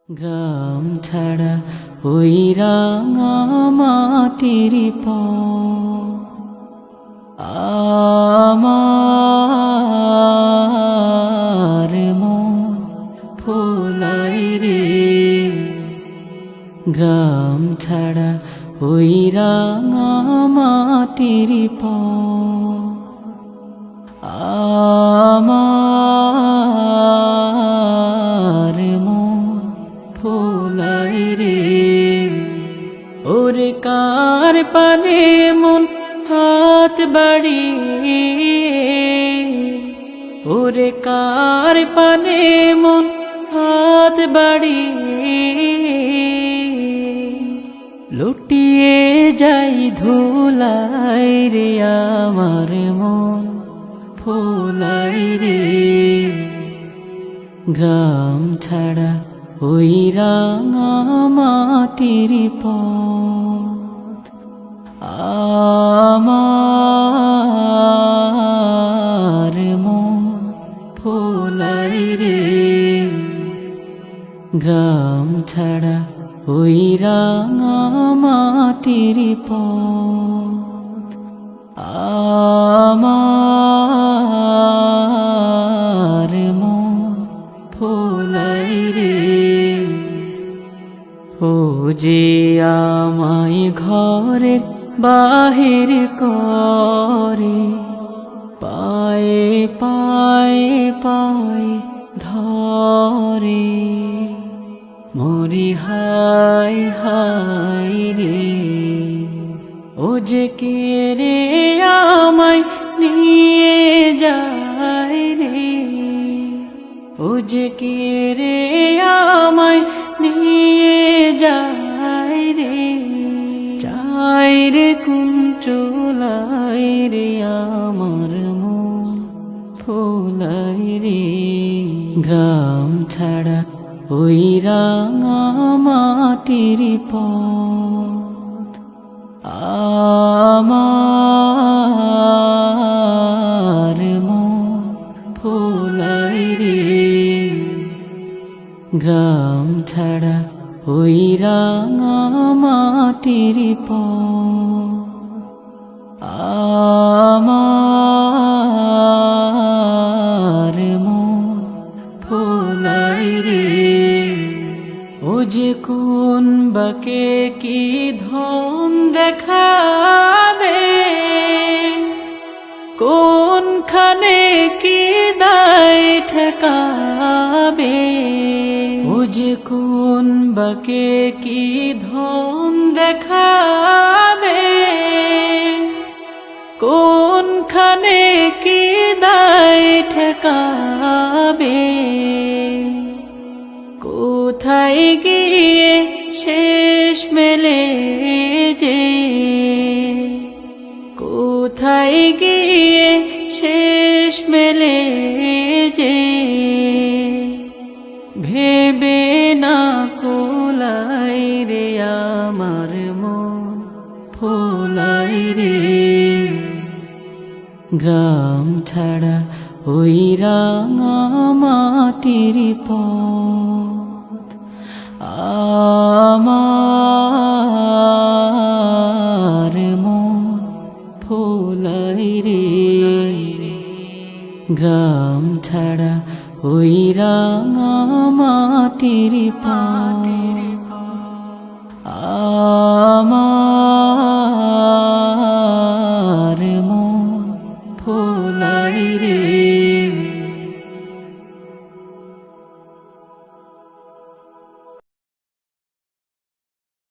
গ্রাম ছাড়া ওই রাঙা মাটির আমার মন ভোলাই রে। গ্রাম ছাড়া ওই রাঙা মাটির আমার মন ভোলাই রে। ওরে কার পানে মন হাত বাড়িয়ে, ওরে কার পানে মন হাত বাড়িয়ে লুটিয়ে যাই ধুলাই রে। আমার মন ভোলাই রে। গ্রাম ছাড়া ওই রাঙা মাটির পথ আমার মন ভোলাই রে। গ্রাম ছাড়া ওই রাঙা মাটির পথ আমার মন ভোলাই রে। ও যে আমায় ঘরের বাহির করে, পায়ে পায়ে পায়ে ধরে, মরি হায় হায় রে। ও যে কে রে আমায় নিয়ে যায় রে, ও যে কে রে আমায় নিয়ে যায় রে। চাই রে কুঞ্চলাই রে আমার মন ভোলাই রে। গ্রাম ছাড়া ওই রাঙা মাটির পথ আমার মন ভোলাই রে। গ্রাম ছাড়া ওই রাঙা মাটির পথ আমার মন ভোলাই রে। ও যে কোন বাকে কি ধন দেখাবে, কোনখানে কি দায় ঠেকাবে। ও যে কোন বাকে কি ধন দেখাবে, কোনখানে কি দায় ঠেকাবে। কোথায় গিয়ে শেষ মেলে যে, কোথায় গিয়ে শেষ মেলে যে। ভেবে না কোলাই রে আমার মন ভোলাই রে। গ্রাম ছাড়া ওই রাঙা মাটির পথ আমার মন ভোলাই রে। গ্রাম ছাড়া ওই রাঙা মাটির পথ আমার মন ভোলাই রে।